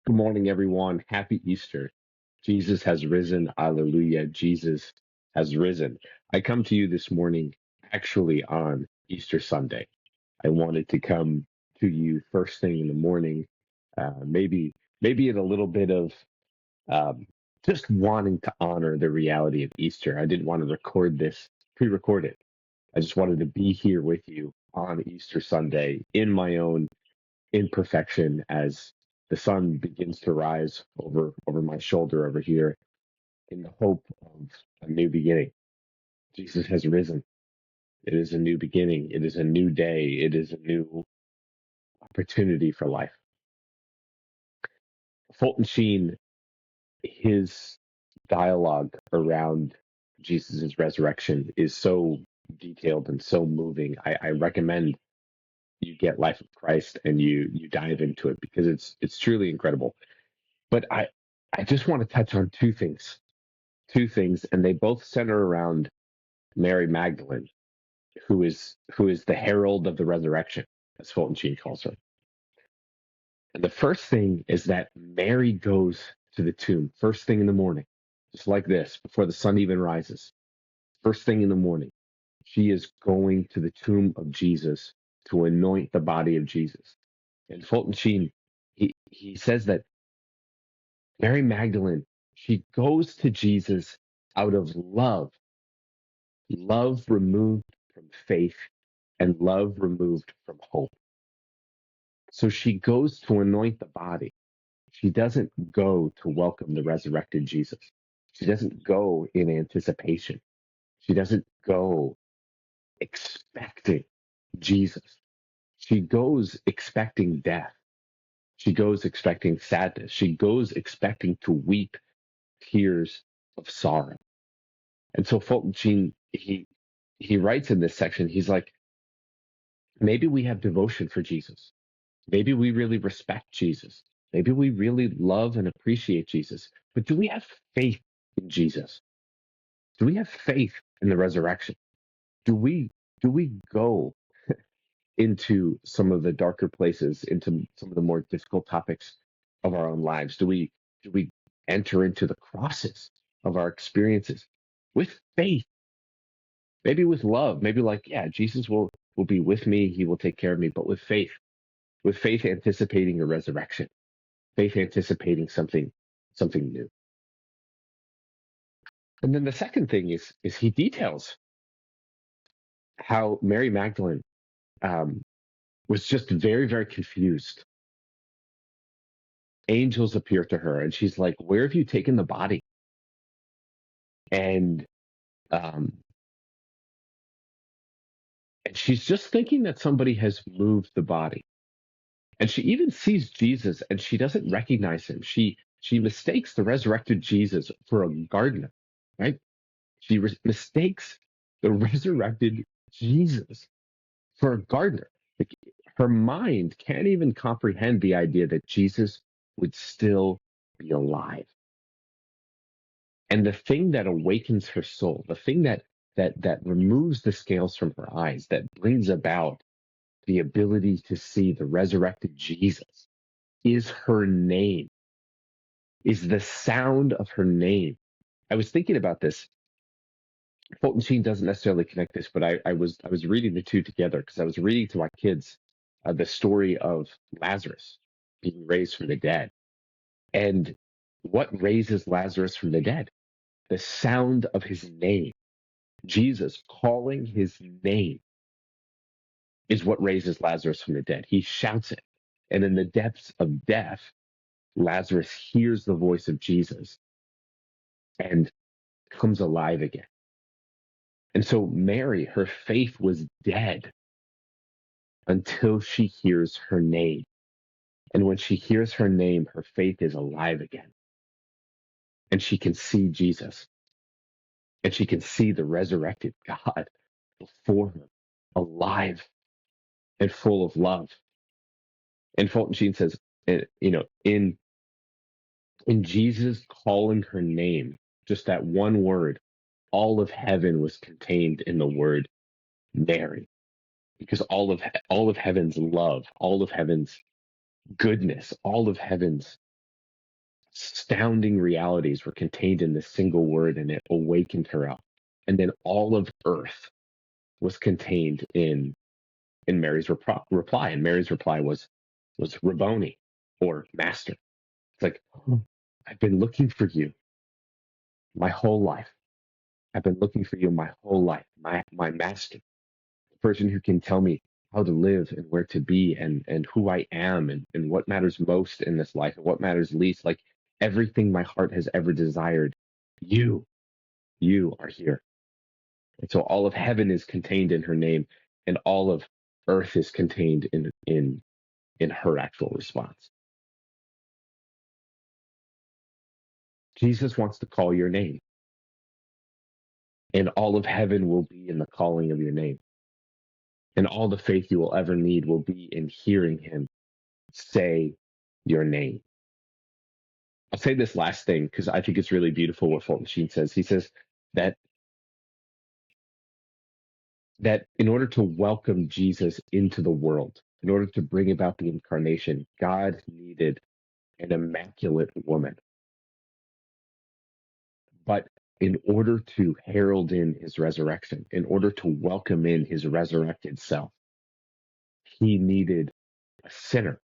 Good morning, everyone. Happy Easter. Jesus has risen. Alleluia. Jesus has risen. I come to you this morning actually on Easter Sunday. I wanted to come to you first thing in the morning, maybe in a little bit of um, just wanting to honor the reality of Easter. I didn't want to record this, pre-record it. I just wanted to be here with you on Easter Sunday in my own imperfection as the sun begins to rise over my shoulder over here in the hope of a new beginning. Jesus has risen. It is a new beginning. It is a new day. It is a new opportunity for life. Fulton Sheen, his dialogue around Jesus' resurrection is so detailed and so moving. I recommend you get Life of Christ and you dive into it because it's truly incredible. But I just want to touch on two things, and they both center around Mary Magdalene, who is the herald of the resurrection, as Fulton Sheen calls her. And the first thing is that Mary goes to the tomb first thing in the morning, just like this, before the sun even rises. First thing in the morning, she is going to the tomb of Jesus to anoint the body of Jesus. And Fulton Sheen, he says that Mary Magdalene, she goes to Jesus out of love removed from faith and love removed from hope. So she goes to anoint the body. She doesn't go to welcome the resurrected Jesus. She doesn't go in anticipation. She doesn't go expecting Jesus. She goes expecting death. She goes expecting sadness. She goes expecting to weep tears of sorrow. And so Fulton Sheen, he writes in this section, he's like, maybe we have devotion for Jesus. Maybe we really respect Jesus. Maybe we really love and appreciate Jesus. But do we have faith in Jesus? Do we have faith in the resurrection? Do we go into some of the darker places, into some of the more difficult topics of our own lives? Do we enter into the crosses of our experiences with faith? Maybe with love, maybe like, yeah, Jesus will be with me, he will take care of me, but with faith anticipating a resurrection, faith anticipating something new. And then the second thing is he details how Mary Magdalene um, was just very, very confused. Angels appear to her, and she's like, "Where have you taken the body?" And um, and she's just thinking that somebody has moved the body. And she even sees Jesus, and she doesn't recognize him. She mistakes the resurrected Jesus for a gardener, right? She mistakes the resurrected Jesus for a gardener. Like, her mind can't even comprehend the idea that Jesus would still be alive. And the thing that awakens her soul, the thing that removes the scales from her eyes, that brings about the ability to see the resurrected Jesus, is her name, is the sound of her name. I was thinking about this. Fulton Sheen doesn't necessarily connect this, but I was reading the two together because I was reading to my kids the story of Lazarus being raised from the dead. And what raises Lazarus from the dead? The sound of his name. Jesus calling his name is what raises Lazarus from the dead. He shouts it. And in the depths of death, Lazarus hears the voice of Jesus and comes alive again. And so Mary, her faith was dead until she hears her name. And when she hears her name, her faith is alive again. And she can see Jesus. And she can see the resurrected God before her, alive and full of love. And Fulton Sheen says, in Jesus calling her name, just that one word, all of heaven was contained in the word Mary, because all of heaven's love, all of heaven's goodness, all of heaven's astounding realities were contained in this single word, and it awakened her up. And then all of earth was contained in Mary's reply. And Mary's reply was Rabboni, or master. It's like, oh, I've been looking for you my whole life. I've been looking for you my whole life, my master, the person who can tell me how to live and where to be, and who I am, and what matters most in this life and what matters least. Like everything my heart has ever desired, you, you are here. And so all of heaven is contained in her name, and all of earth is contained in her actual response. Jesus wants to call your name, and all of heaven will be in the calling of your name. And all the faith you will ever need will be in hearing him say your name. I'll say this last thing because I think it's really beautiful what Fulton Sheen says. He says that in order to welcome Jesus into the world, in order to bring about the incarnation, God needed an immaculate woman. But in order to herald in his resurrection, in order to welcome in his resurrected self, he needed a sinner,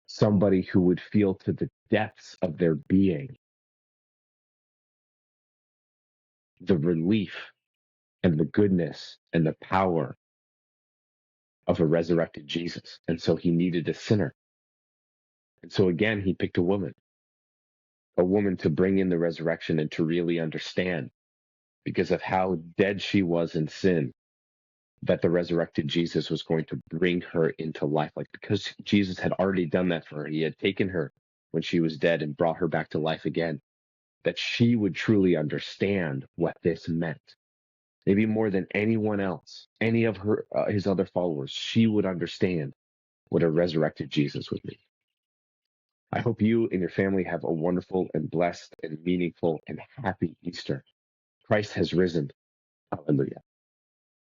somebody who would feel to the depths of their being the relief and the goodness and the power of a resurrected Jesus. And so he needed a sinner. And so again, he picked a woman to bring in the resurrection and to really understand, because of how dead she was in sin, that the resurrected Jesus was going to bring her into life. Like, because Jesus had already done that for her, he had taken her when she was dead and brought her back to life again, that she would truly understand what this meant. Maybe more than anyone else, any of his other followers, she would understand what a resurrected Jesus would mean. I hope you and your family have a wonderful and blessed and meaningful and happy Easter. Christ has risen. Hallelujah.